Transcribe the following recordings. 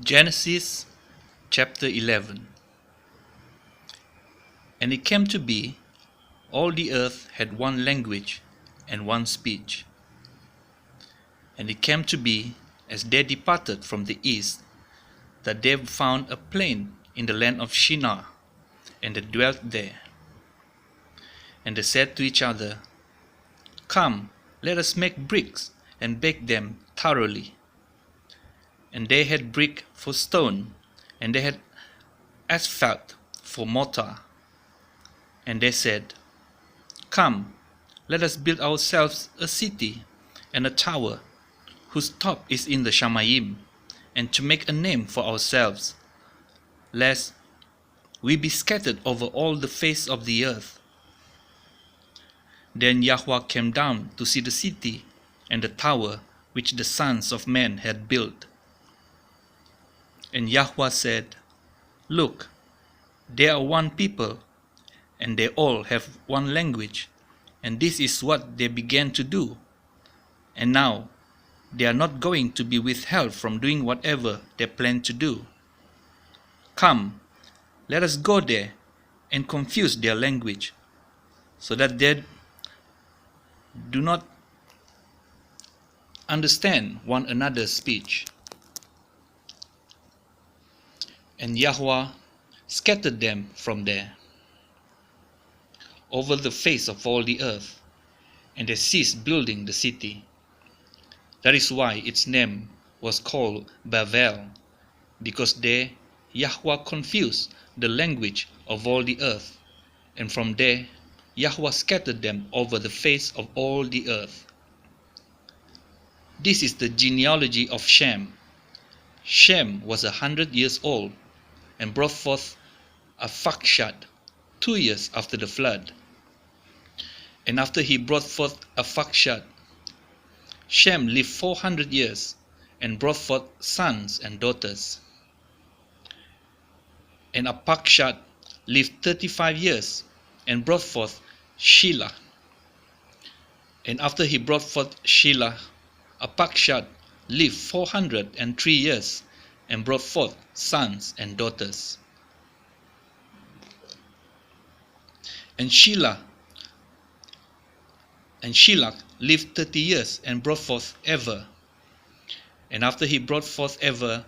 Genesis chapter 11. And it came to be, all the earth had one language and one speech. And it came to be, as they departed from the east, that they found a plain in the land of Shinar, and they dwelt there. And they said to each other, Come, let us make bricks, and bake them thoroughly. And they had brick for stone, and they had asphalt for mortar. And they said, Come, let us build ourselves a city and a tower, whose top is in the Shamayim, and to make a name for ourselves, lest we be scattered over all the face of the earth. Then Yahweh came down to see the city and the tower which the sons of men had built. And Yahweh said, Look, they are one people, and they all have one language, and this is what they began to do. And now they are not going to be withheld from doing whatever they plan to do. Come, let us go there and confuse their language, so that they do not understand one another's speech. And Yahweh scattered them from there over the face of all the earth, and they ceased building the city. That is why its name was called Babel, because there Yahweh confused the language of all the earth, and from there Yahweh scattered them over the face of all the earth. This is the genealogy of Shem. Shem was 100 years old, and brought forth Arphaxad 2 years after the flood. And after he brought forth Arphaxad, Shem lived 400 years, and brought forth sons and daughters. And Arphaxad lived 35 years, and brought forth Shelah. And after he brought forth Shelah, Arphaxad lived 403 years, and brought forth sons and daughters. And Shelah lived 30 years, and brought forth Ever. And after he brought forth Ever,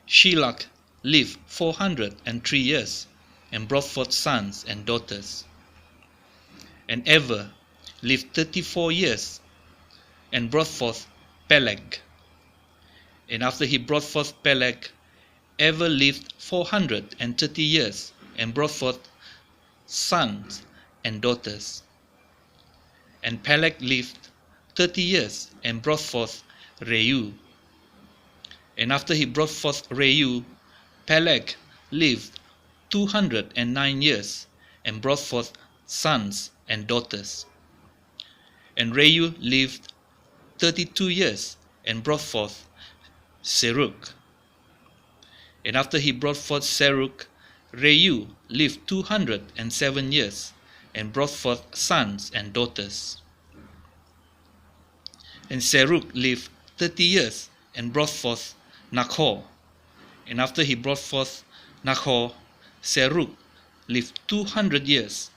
Shelah lived 403 years, and brought forth sons and daughters. And Ever lived 34 years, and brought forth Peleg. And after he brought forth Peleg, Ever lived 430 years, and brought forth sons and daughters. And Peleg lived 30 years, and brought forth Reu. And after he brought forth Reu, Peleg lived 209 years, and brought forth sons and daughters. And Reu lived 32 years, and brought forth Serug. And after he brought forth Serug, Reu lived 207 years, and brought forth sons and daughters. And Serug lived 30 years, and brought forth Nachor. And after he brought forth Nachor, Serug lived 200 years,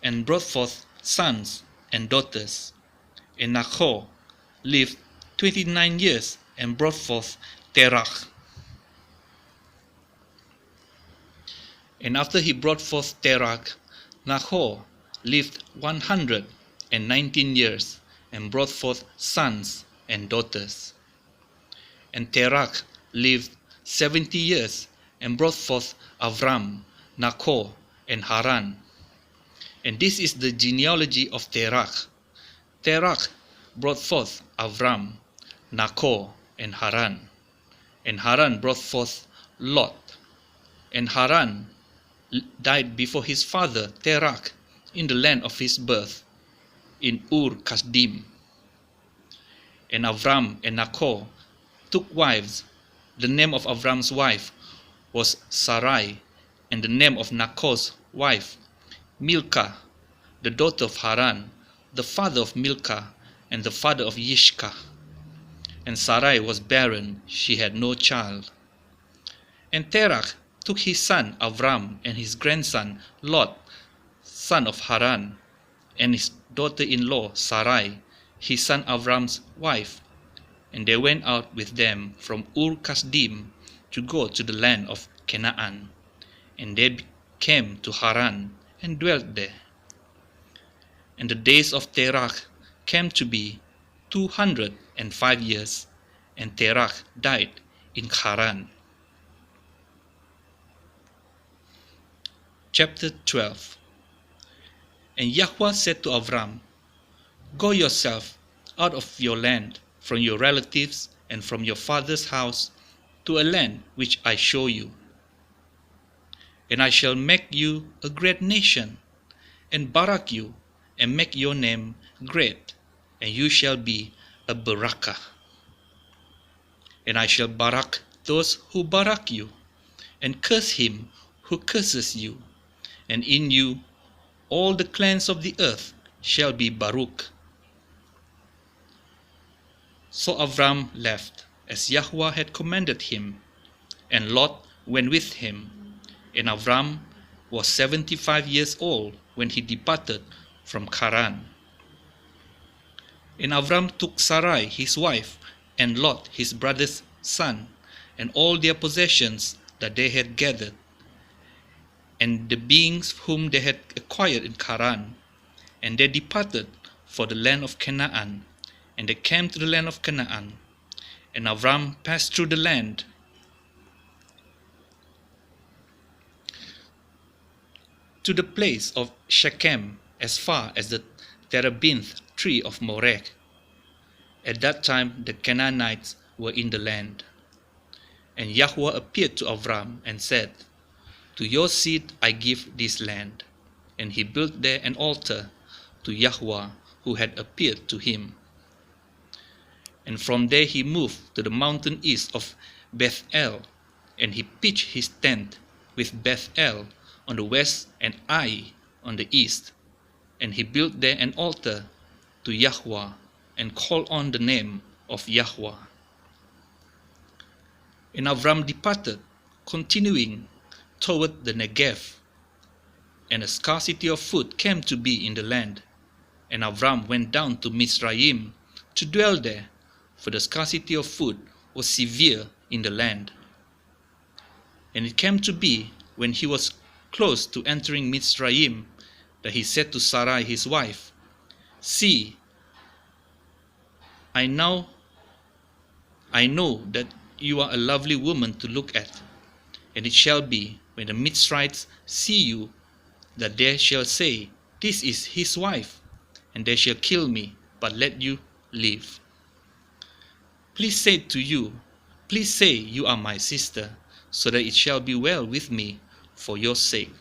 and brought forth sons and daughters. And Nachor lived 29 years, and brought forth Terah. And after he brought forth Terah, Nachor lived 119 years, and brought forth sons and daughters. And Terah lived 70 years, and brought forth Avram, Nachor, and Haran. And this is the genealogy of Terah. Terah brought forth Avram, Nachor, and Haran. And Haran brought forth Lot. And Haran died before his father Terah in the land of his birth, in Ur-Kasdim. And Avram and Nachor took wives. The name of Avram's wife was Sarai, and the name of Nachor's wife Milcah, the daughter of Haran, the father of Milcah, and the father of Yishka. And Sarai was barren, she had no child. And Terah took his son Avram and his grandson Lot, son of Haran, and his daughter-in-law Sarai, his son Avram's wife, and they went out with them from Ur-Kasdim to go to the land of Canaan. And they came to Haran and dwelt there. And the days of Terah came to be 205 years, and Terah died in Haran. Chapter 12. And Yahweh said to Avram, Go yourself out of your land, from your relatives and from your father's house, to a land which I show you. And I shall make you a great nation, and barak you, and make your name great, and you shall be a barakah. And I shall barak those who barak you, and curse him who curses you, and in you all the clans of the earth shall be baruch. So Avram left, as Yahweh had commanded him, and Lot went with him. And Avram was 75 years old when he departed from Haran. And Avram took Sarai his wife, and Lot his brother's son, and all their possessions that they had gathered, and the beings whom they had acquired in Haran, and they departed for the land of Canaan. And they came to the land of Canaan, and Avram passed through the land to the place of Shechem, as far as the terebinth tree of Moreh. At that time the Canaanites were in the land. And Yahweh appeared to Avram and said, To your seed I give this land. And he built there an altar to Yahweh who had appeared to him. And from there he moved to the mountain east of Bethel, and he pitched his tent with Bethel on the west and Ai on the east. And he built there an altar to Yahweh, and called on the name of Yahweh. And Avram departed, continuing toward the Negev. And a scarcity of food came to be in the land. And Avram went down to Mizraim to dwell there, for the scarcity of food was severe in the land. And it came to be, when he was close to entering Mizraim, that he said to Sarai his wife, See, I know that you are a lovely woman to look at. And it shall be, when the Mizrites see you, that they shall say, This is his wife, and they shall kill me, but let you live. Please say you are my sister, so that it shall be well with me for your sake,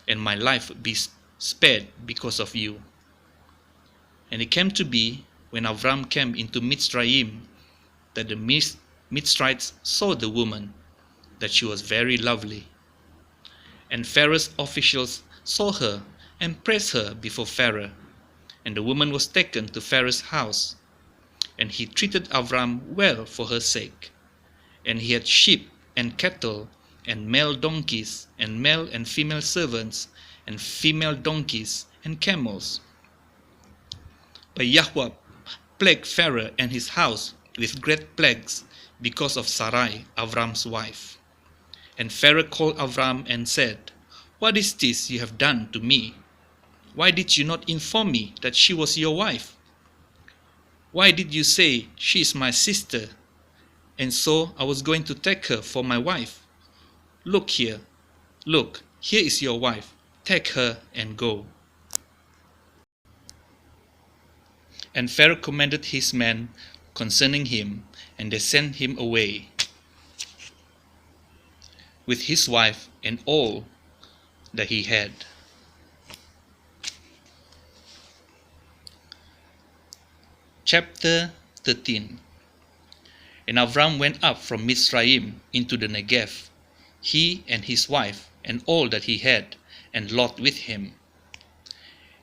and my life be spared because of you. And it came to be, when Avram came into Mizraim, that the Mizrites saw the woman, that she was very lovely. And Pharaoh's officials saw her and praised her before Pharaoh. And the woman was taken to Pharaoh's house. And he treated Avram well for her sake. And he had sheep and cattle, and male donkeys, and male and female servants, and female donkeys, and camels. But Yahweh plagued Pharaoh and his house with great plagues because of Sarai, Avram's wife. And Pharaoh called Avram and said, What is this you have done to me? Why did you not inform me that she was your wife? Why did you say, She is my sister, and so I was going to take her for my wife? Look, here is your wife. Take her and go. And Pharaoh commanded his men concerning him, and they sent him away with his wife and all that he had. Chapter 13. And Avram went up from Mizraim into the Negev, he and his wife and all that he had, and Lot with him.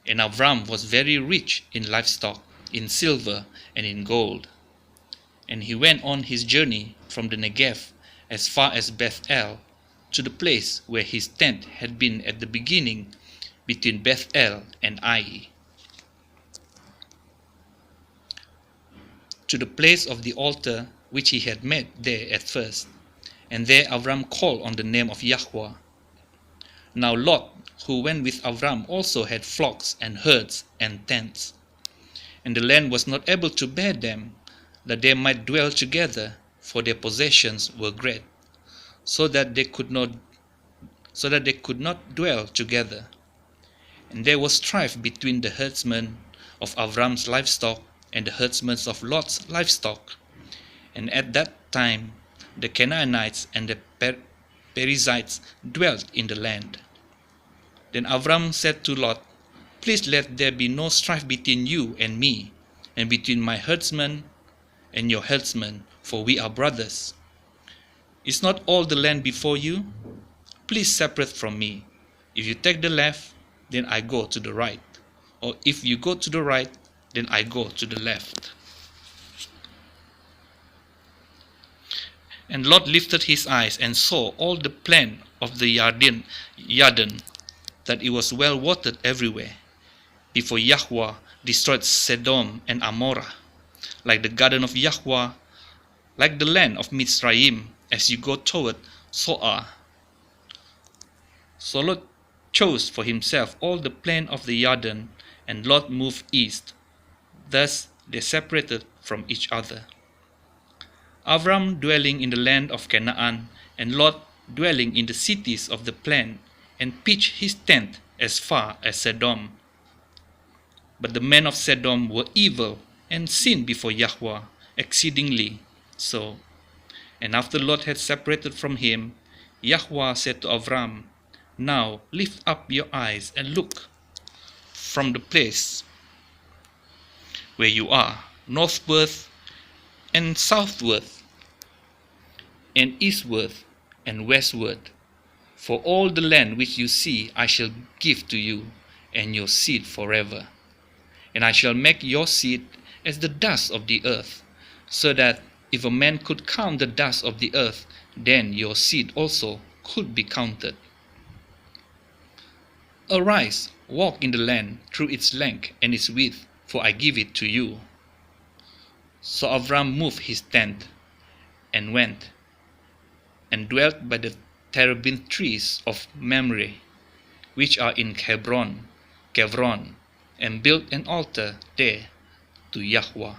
And Avram was very rich in livestock, in silver and in gold. And he went on his journey from the Negev as far as Bethel, to the place where his tent had been at the beginning, between Bethel and Ai, to the place of the altar which he had made there at first. And there Avram called on the name of Yahweh. Now Lot, who went with Avram, also had flocks and herds and tents. And the land was not able to bear them, that they might dwell together, for their possessions were great, so that they could not dwell together. And there was strife between the herdsmen of Avram's livestock and the herdsmen of Lot's livestock. And at that time the Canaanites and the Perizzites dwelt in the land. Then Avram said to Lot, Please let there be no strife between you and me, and between my herdsmen and your herdsmen, for we are brothers. Is not all the land before you? Please separate from me. If you take the left, then I go to the right. Or if you go to the right, then I go to the left. And Lot lifted his eyes and saw all the plain of the Yarden, that it was well watered everywhere, before Yahweh destroyed Sodom and Amorah, like the garden of Yahweh, like the land of Mitzrayim, as you go toward Zoar. So Lot chose for himself all the plain of the Yarden, and Lot moved east. Thus they separated from each other. Avram dwelling in the land of Canaan, and Lot dwelling in the cities of the plain, and pitched his tent as far as Sodom. But the men of Sodom were evil, and sinned before Yahweh exceedingly so. And after Lot had separated from him, Yahweh said to Avram, Now lift up your eyes and look from the place where you are, northward and southward, and eastward and westward. For all the land which you see I shall give to you and your seed forever. And I shall make your seed as the dust of the earth, so that if a man could count the dust of the earth, then your seed also could be counted. Arise, walk in the land through its length and its width, for I give it to you. So Avram moved his tent and went and dwelt by the terebinth trees of Mamre, which are in Hebron, and built an altar there to Yahweh.